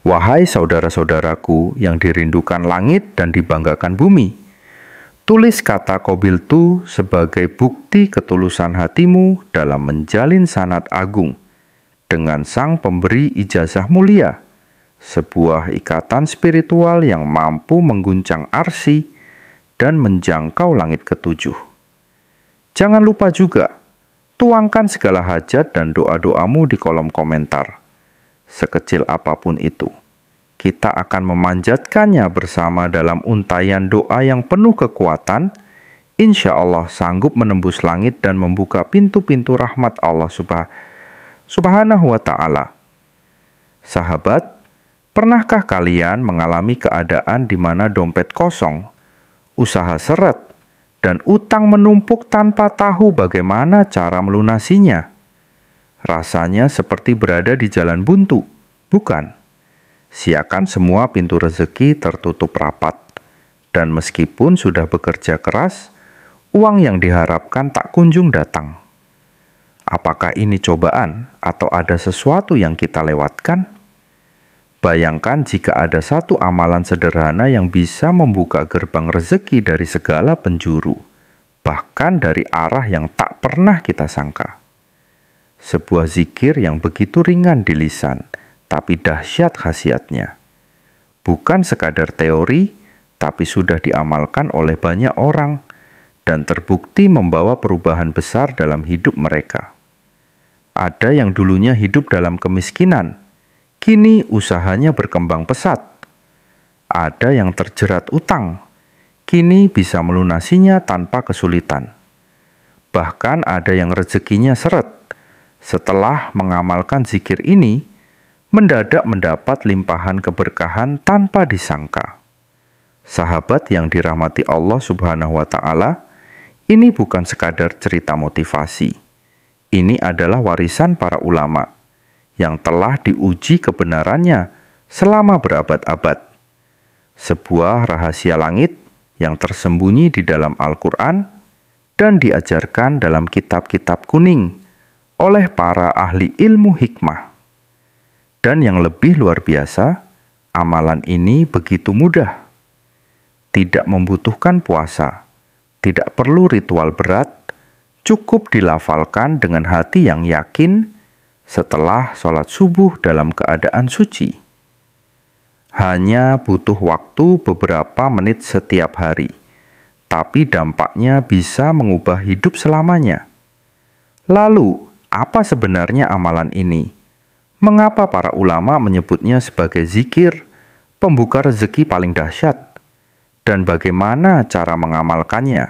Wahai saudara-saudaraku yang dirindukan langit dan dibanggakan bumi, tulis kata qabiltu sebagai bukti ketulusan hatimu dalam menjalin sanad agung dengan sang pemberi ijazah mulia, sebuah ikatan spiritual yang mampu mengguncang arsy dan menjangkau langit ketujuh. Jangan lupa juga, tuangkan segala hajat dan doa-doamu di kolom komentar. Sekecil apapun itu, kita akan memanjatkannya bersama dalam untayan doa yang penuh kekuatan. Insya Allah sanggup menembus langit dan membuka pintu-pintu rahmat Allah Subhanahu wa Ta'ala. Sahabat, pernahkah kalian mengalami keadaan di mana dompet kosong, usaha seret, dan utang menumpuk tanpa tahu bagaimana cara melunasinya? Rasanya seperti berada di jalan buntu, bukan? Siakan semua pintu rezeki tertutup rapat, dan meskipun sudah bekerja keras, uang yang diharapkan tak kunjung datang. Apakah ini cobaan atau ada sesuatu yang kita lewatkan? Bayangkan jika ada satu amalan sederhana yang bisa membuka gerbang rezeki dari segala penjuru, bahkan dari arah yang tak pernah kita sangka. Sebuah zikir yang begitu ringan di lisan, tapi dahsyat khasiatnya. Bukan sekadar teori, tapi sudah diamalkan oleh banyak orang dan terbukti membawa perubahan besar dalam hidup mereka. Ada yang dulunya hidup dalam kemiskinan, kini usahanya berkembang pesat. Ada yang terjerat utang, kini bisa melunasinya tanpa kesulitan. Bahkan ada yang rezekinya seret. Setelah mengamalkan zikir ini, mendadak mendapat limpahan keberkahan tanpa disangka. Sahabat yang dirahmati Allah Subhanahu wa Ta'ala, ini bukan sekadar cerita motivasi. Ini adalah warisan para ulama yang telah diuji kebenarannya selama berabad-abad. Sebuah rahasia langit yang tersembunyi di dalam Al-Quran dan diajarkan dalam kitab-kitab kuning oleh para ahli ilmu hikmah. Dan yang lebih luar biasa, amalan ini begitu mudah. Tidak membutuhkan puasa, tidak perlu ritual berat, cukup dilafalkan dengan hati yang yakin setelah sholat subuh dalam keadaan suci. Hanya butuh waktu beberapa menit setiap hari, tapi dampaknya bisa mengubah hidup selamanya. Lalu, apa sebenarnya amalan ini? Mengapa para ulama menyebutnya sebagai zikir, pembuka rezeki paling dahsyat? Dan bagaimana cara mengamalkannya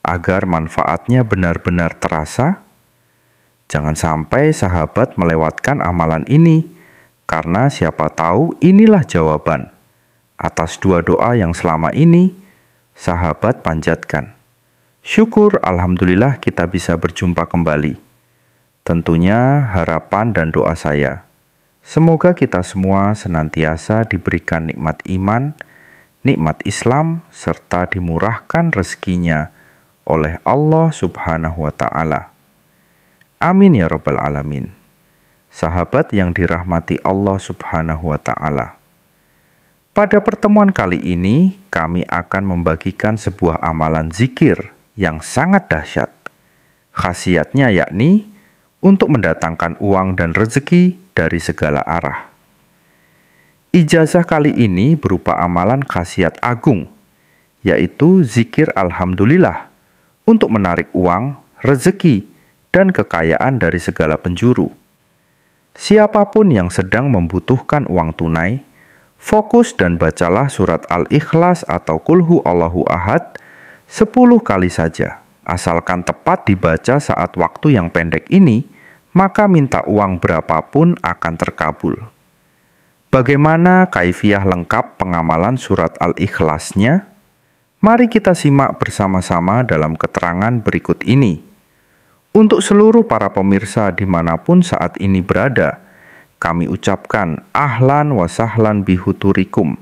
agar manfaatnya benar-benar terasa? Jangan sampai sahabat melewatkan amalan ini, karena siapa tahu inilah jawaban atas dua doa yang selama ini sahabat panjatkan. Syukur alhamdulillah kita bisa berjumpa kembali. Tentunya harapan dan doa saya, semoga kita semua senantiasa diberikan nikmat iman, nikmat Islam, serta dimurahkan rezekinya oleh Allah Subhanahu wa Ta'ala. Amin ya Rabbal Alamin. Sahabat yang dirahmati Allah Subhanahu wa Ta'ala, pada pertemuan kali ini kami akan membagikan sebuah amalan zikir yang sangat dahsyat. Khasiatnya yakni untuk mendatangkan uang dan rezeki dari segala arah. Ijazah kali ini berupa amalan khasiat agung, yaitu zikir alhamdulillah untuk menarik uang, rezeki, dan kekayaan dari segala penjuru. Siapapun yang sedang membutuhkan uang tunai, fokus dan bacalah surat Al-Ikhlas atau Qul Huwallahu Ahad 10 kali saja. Asalkan tepat dibaca saat waktu yang pendek ini, maka minta uang berapapun akan terkabul. Bagaimana kaifiah lengkap pengamalan surat Al-Ikhlasnya? Mari kita simak bersama-sama dalam keterangan berikut ini. Untuk seluruh para pemirsa dimanapun saat ini berada, kami ucapkan ahlan wa sahlan bihuturikum.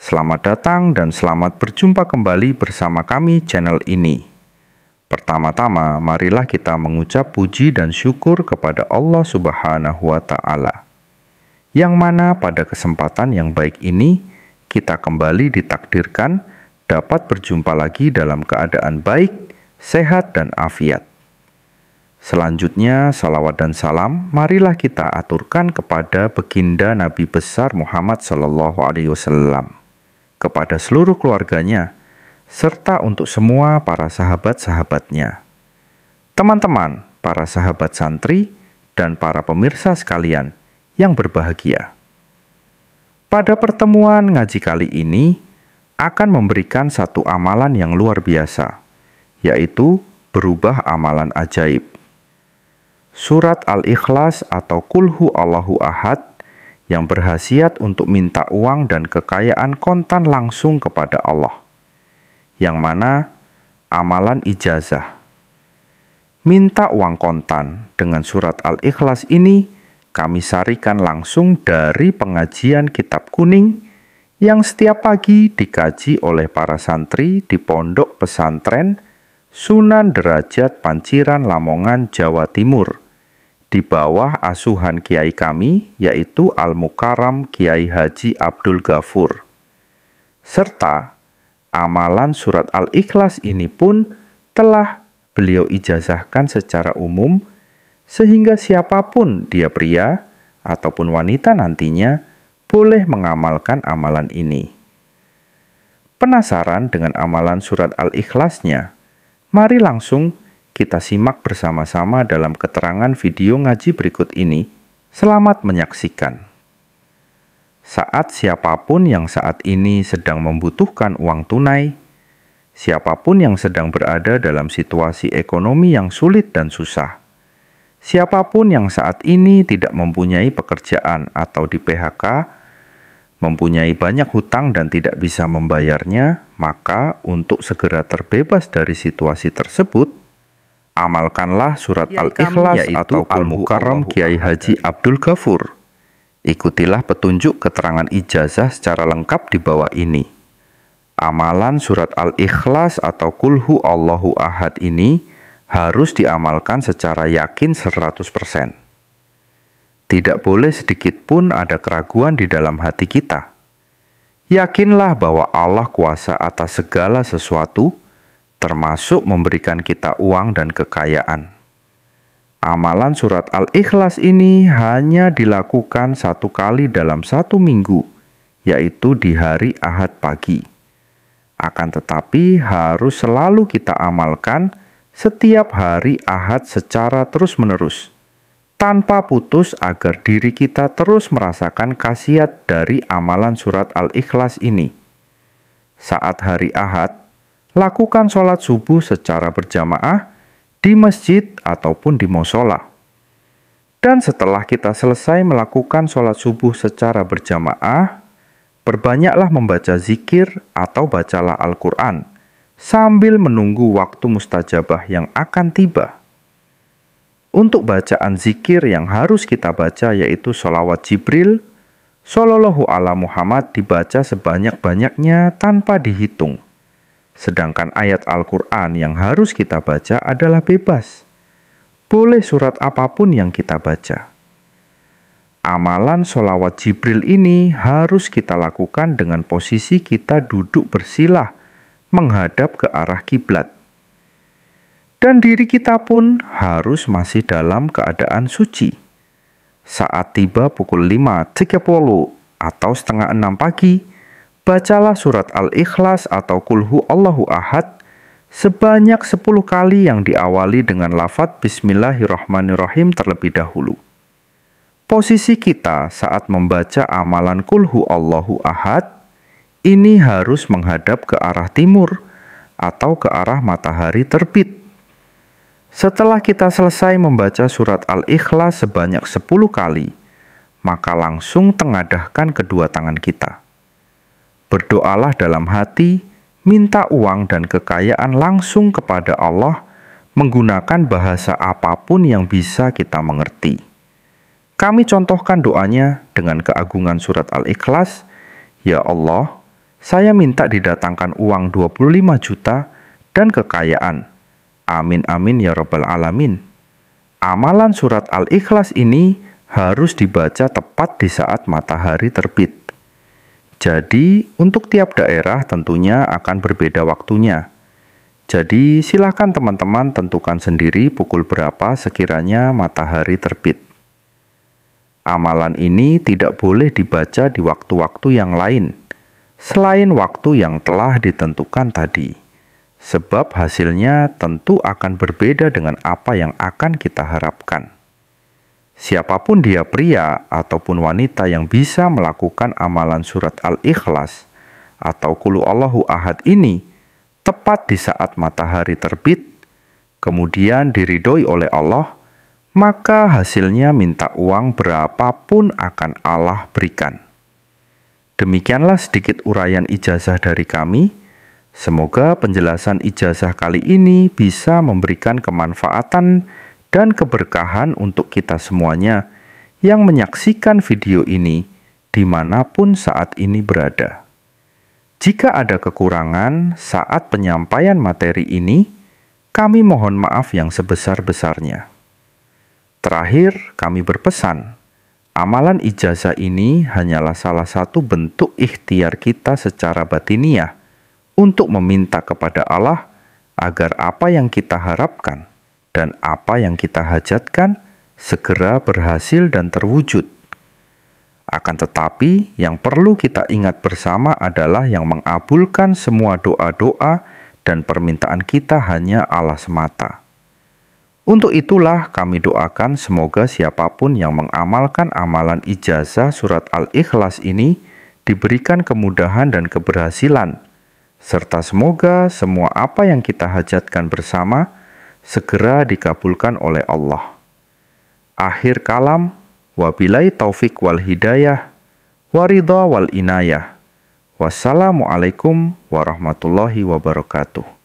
Selamat datang dan selamat berjumpa kembali bersama kami channel ini. Pertama-tama, marilah kita mengucap puji dan syukur kepada Allah Subhanahu wa Ta'ala. yang mana pada kesempatan yang baik ini kita kembali ditakdirkan dapat berjumpa lagi dalam keadaan baik, sehat, dan afiat. Selanjutnya, salawat dan salam marilah kita aturkan kepada baginda Nabi besar Muhammad SAW, kepada seluruh keluarganya, serta untuk semua para sahabat-sahabatnya. Teman-teman, para sahabat santri, dan para pemirsa sekalian yang berbahagia. Pada pertemuan ngaji kali ini akan memberikan satu amalan yang luar biasa, yaitu berubah amalan ajaib. Surat Al-Ikhlas atau Qul Huwallahu Ahad yang berhasiat untuk minta uang dan kekayaan kontan langsung kepada Allah, yang mana amalan ijazah. Minta uang kontan dengan surat Al-Ikhlas ini kami sarikan langsung dari pengajian Kitab Kuning yang setiap pagi dikaji oleh para santri di Pondok Pesantren Sunan Derajat Panciran Lamongan, Jawa Timur, di bawah asuhan kiai kami, yaitu Al-Mukarram Kiai Haji Abdul Ghafur. Serta amalan surat Al-Ikhlas ini pun telah beliau ijazahkan secara umum, sehingga siapapun dia pria ataupun wanita nantinya boleh mengamalkan amalan ini. Penasaran dengan amalan surat Al-Ikhlasnya? Mari langsung kita simak bersama-sama dalam keterangan video ngaji berikut ini. Selamat menyaksikan. Saat siapapun yang saat ini sedang membutuhkan uang tunai, siapapun yang sedang berada dalam situasi ekonomi yang sulit dan susah, siapapun yang saat ini tidak mempunyai pekerjaan atau di PHK, mempunyai banyak hutang dan tidak bisa membayarnya, maka untuk segera terbebas dari situasi tersebut, amalkanlah surat Al-Ikhlas atau Al-Mukarram Kiai Haji Abdul Ghafur. Ikutilah petunjuk keterangan ijazah secara lengkap di bawah ini. Amalan surat Al-Ikhlas atau Qul Huwallahu Ahad ini harus diamalkan secara yakin 100%. Tidak boleh sedikit pun ada keraguan di dalam hati kita. Yakinlah bahwa Allah kuasa atas segala sesuatu, termasuk memberikan kita uang dan kekayaan. Amalan surat Al-Ikhlas ini hanya dilakukan 1 kali dalam 1 minggu, yaitu di hari Ahad pagi. Akan tetapi harus selalu kita amalkan setiap hari Ahad secara terus-menerus, tanpa putus agar diri kita terus merasakan khasiat dari amalan surat Al-Ikhlas ini. Saat hari Ahad, lakukan sholat subuh secara berjamaah di masjid ataupun di musola. Dan setelah kita selesai melakukan sholat subuh secara berjamaah, perbanyaklah membaca zikir atau bacalah Al-Quran sambil menunggu waktu mustajabah yang akan tiba. Untuk bacaan zikir yang harus kita baca yaitu sholawat Jibril, Shallallahu ala Muhammad dibaca sebanyak-banyaknya tanpa dihitung. Sedangkan ayat Al-Quran yang harus kita baca adalah bebas. Boleh surat apapun yang kita baca. Amalan sholawat Jibril ini harus kita lakukan dengan posisi kita duduk bersilah menghadap ke arah kiblat. Dan diri kita pun harus masih dalam keadaan suci. Saat tiba pukul 5.30 atau setengah 6 pagi, bacalah surat Al-Ikhlas atau Qul Huwallahu Ahad sebanyak 10 kali yang diawali dengan lafadz Bismillahirrahmanirrahim terlebih dahulu. Posisi kita saat membaca amalan Qul Huwallahu Ahad ini harus menghadap ke arah timur atau ke arah matahari terbit. Setelah kita selesai membaca surat Al-Ikhlas sebanyak 10 kali, maka langsung tengadahkan kedua tangan kita. Berdoalah dalam hati, minta uang dan kekayaan langsung kepada Allah menggunakan bahasa apapun yang bisa kita mengerti. Kami contohkan doanya dengan keagungan surat Al-Ikhlas, Ya Allah, saya minta didatangkan uang 25 juta dan kekayaan. Amin amin ya rabbal alamin. Amalan surat Al-Ikhlas ini harus dibaca tepat di saat matahari terbit. Jadi, untuk tiap daerah tentunya akan berbeda waktunya. Jadi, silakan teman-teman tentukan sendiri pukul berapa sekiranya matahari terbit. Amalan ini tidak boleh dibaca di waktu-waktu yang lain, selain waktu yang telah ditentukan tadi. Sebab hasilnya tentu akan berbeda dengan apa yang akan kita harapkan. Siapapun dia, pria ataupun wanita yang bisa melakukan amalan surat Al-Ikhlas atau Qul Huwallahu Ahad ini tepat di saat matahari terbit, kemudian diridhoi oleh Allah, maka hasilnya minta uang berapapun akan Allah berikan. Demikianlah sedikit uraian ijazah dari kami. Semoga penjelasan ijazah kali ini bisa memberikan kemanfaatan dan keberkahan untuk kita semuanya yang menyaksikan video ini dimanapun saat ini berada. Jika ada kekurangan saat penyampaian materi ini, kami mohon maaf yang sebesar-besarnya. Terakhir, kami berpesan, amalan ijazah ini hanyalah salah satu bentuk ikhtiar kita secara batiniah untuk meminta kepada Allah agar apa yang kita harapkan dan apa yang kita hajatkan segera berhasil dan terwujud. Akan tetapi, yang perlu kita ingat bersama adalah yang mengabulkan semua doa-doa dan permintaan kita hanya Allah semata. Untuk itulah kami doakan semoga siapapun yang mengamalkan amalan ijazah surat Al-Ikhlas ini diberikan kemudahan dan keberhasilan, serta semoga semua apa yang kita hajatkan bersama segera dikabulkan oleh Allah. Akhir kalam, wabillahi taufik wal hidayah, waridha wal inayah. Wassalamualaikum warahmatullahi wabarakatuh.